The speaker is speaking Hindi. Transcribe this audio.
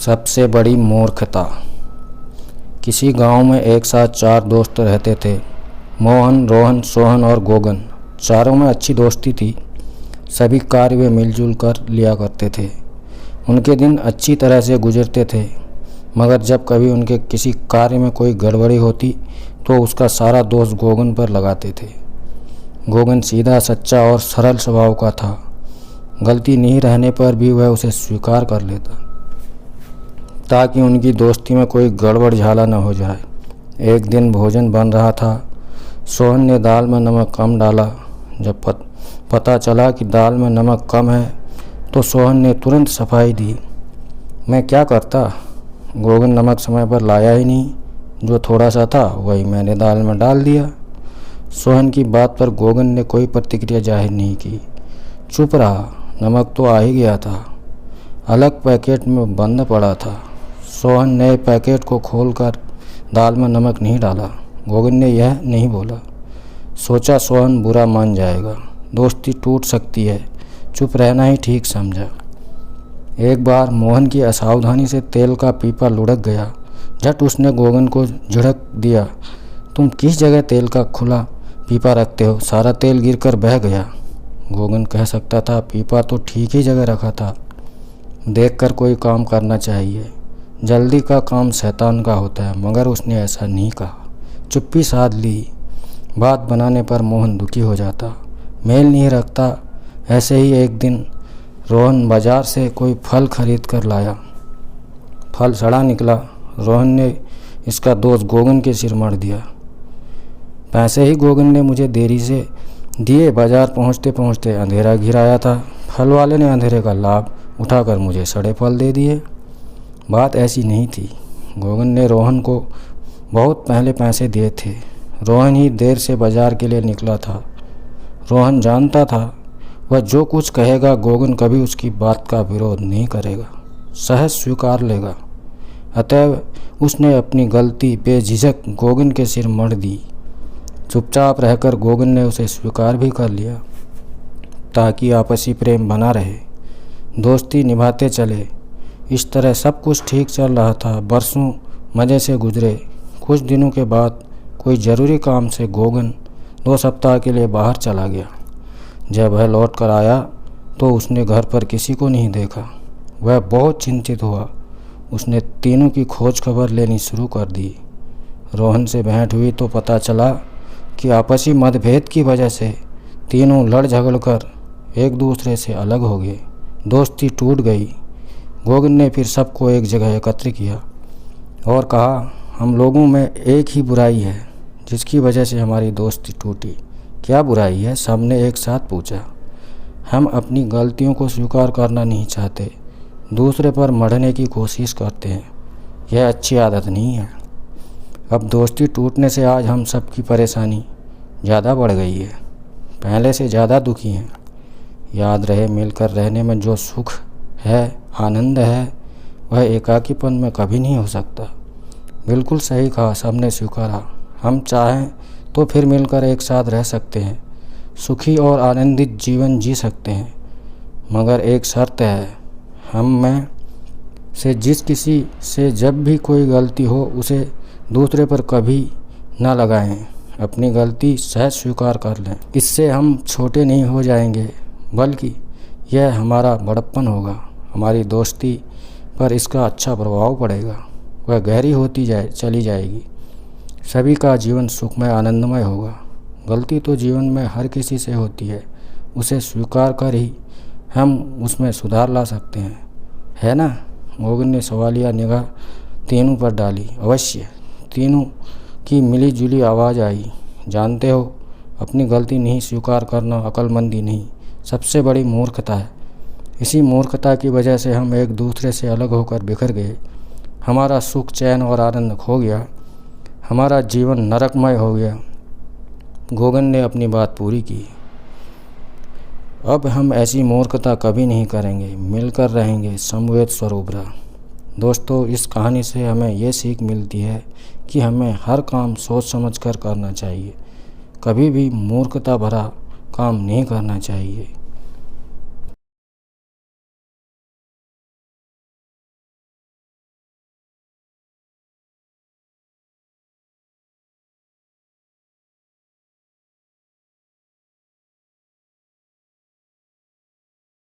सबसे बड़ी मूर्खता। किसी गांव में एक साथ 4 दोस्त रहते थे। मोहन, रोहन, सोहन और गोगन। चारों में अच्छी दोस्ती थी। सभी कार्य वे मिलजुल कर लिया करते थे। उनके दिन अच्छी तरह से गुजरते थे, मगर जब कभी उनके किसी कार्य में कोई गड़बड़ी होती तो उसका सारा दोष गोगन पर लगाते थे। गोगन सीधा, सच्चा और सरल स्वभाव का था। गलती नहीं रहने पर भी वह उसे स्वीकार कर लेता ताकि उनकी दोस्ती में कोई गड़बड़ झाला न हो जाए। एक दिन भोजन बन रहा था। सोहन ने दाल में नमक कम डाला। जब पता चला कि दाल में नमक कम है तो सोहन ने तुरंत सफाई दी। मैं क्या करता, गोगन नमक समय पर लाया ही नहीं। जो थोड़ा सा था वही मैंने दाल में डाल दिया। सोहन की बात पर गोगन ने कोई प्रतिक्रिया जाहिर नहीं की, चुप रहा। नमक तो आ ही गया था, अलग पैकेट में बंद पड़ा था। सोहन ने पैकेट को खोलकर दाल में नमक नहीं डाला। गोगन ने यह नहीं बोला। सोचा सोहन बुरा मान जाएगा, दोस्ती टूट सकती है। चुप रहना ही ठीक समझा। एक बार मोहन की असावधानी से तेल का पीपा लुढ़क गया। झट उसने गोगन को झिड़क दिया, तुम किस जगह तेल का खुला पीपा रखते हो, सारा तेल गिरकर बह गया। गोगन कह सकता था, पीपा तो ठीक ही जगह रखा था। देखकर कोई काम करना चाहिए, जल्दी का काम शैतान का होता है। मगर उसने ऐसा नहीं कहा, चुप्पी साध ली। बात बनाने पर मोहन दुखी हो जाता, मेल नहीं रखता। ऐसे ही एक दिन रोहन बाजार से कोई फल खरीद कर लाया। फल सड़ा निकला। रोहन ने इसका दोष गोगन के सिर मढ़ दिया। पैसे ही गोगन ने मुझे देरी से दिए। बाजार पहुंचते पहुंचते अंधेरा घिर आया था। फल वाले ने अंधेरे का लाभ उठाकर मुझे सड़े फल दे दिए। बात ऐसी नहीं थी। गोगन ने रोहन को बहुत पहले पैसे दिए थे। रोहन ही देर से बाजार के लिए निकला था। रोहन जानता था वह जो कुछ कहेगा गोगन कभी उसकी बात का विरोध नहीं करेगा, सहज स्वीकार लेगा। अतएव उसने अपनी गलती बेझिझक गोगन के सिर मढ़ दी। चुपचाप रहकर गोगन ने उसे स्वीकार भी कर लिया ताकि आपसी प्रेम बना रहे, दोस्ती निभाते चले। इस तरह सब कुछ ठीक चल रहा था। बरसों मज़े से गुजरे। कुछ दिनों के बाद कोई ज़रूरी काम से गोगन 2 सप्ताह के लिए बाहर चला गया। जब वह लौट कर आया तो उसने घर पर किसी को नहीं देखा। वह बहुत चिंतित हुआ। उसने तीनों की खोज खबर लेनी शुरू कर दी। रोहन से भेंट हुई तो पता चला कि आपसी मतभेद की वजह से तीनों लड़ झगड़ कर एक दूसरे से अलग हो गए। दोस्ती टूट गई। गोगन ने फिर सबको एक जगह एकत्र किया और कहा, हम लोगों में एक ही बुराई है जिसकी वजह से हमारी दोस्ती टूटी। क्या बुराई है? सबने एक साथ पूछा। हम अपनी गलतियों को स्वीकार करना नहीं चाहते, दूसरे पर मढ़ने की कोशिश करते हैं। यह अच्छी आदत नहीं है। अब दोस्ती टूटने से आज हम सब की परेशानी ज़्यादा बढ़ गई है, पहले से ज़्यादा दुखी हैं। याद रहे, मिलकर रहने में जो सुख है, आनंद है, वह एकाकीपन में कभी नहीं हो सकता। बिल्कुल सही कहा, सबने स्वीकारा। हम चाहें तो फिर मिलकर एक साथ रह सकते हैं, सुखी और आनंदित जीवन जी सकते हैं। मगर एक शर्त है, हम में से जिस किसी से जब भी कोई गलती हो उसे दूसरे पर कभी ना लगाएं। अपनी गलती सहज स्वीकार कर लें। इससे हम छोटे नहीं हो जाएंगे, बल्कि यह हमारा बड़प्पन होगा। हमारी दोस्ती पर इसका अच्छा प्रभाव पड़ेगा। वह गहरी होती चली जाएगी। सभी का जीवन सुखमय आनंदमय होगा। गलती तो जीवन में हर किसी से होती है, उसे स्वीकार कर ही हम उसमें सुधार ला सकते हैं, है ना? गोगन ने सवालिया निगाह तीनों पर डाली। अवश्य। तीनों की मिली जुली आवाज़ आई, जानते हो, अपनी गलती नहीं स्वीकार करना अक्लमंदी नहीं, सबसे बड़ी मूर्खता है। इसी मूर्खता की वजह से हम एक दूसरे से अलग होकर बिखर गए। हमारा सुख, चैन और आनंद खो गया। हमारा जीवन नरकमय हो गया। गोगन ने अपनी बात पूरी की। अब हम ऐसी मूर्खता कभी नहीं करेंगे, मिलकर रहेंगे। समवेत स्वरूपरा। दोस्तों, इस कहानी से हमें ये सीख मिलती है कि हमें हर काम सोच समझ कर करना चाहिए। कभी भी मूर्खता भरा काम नहीं करना चाहिए।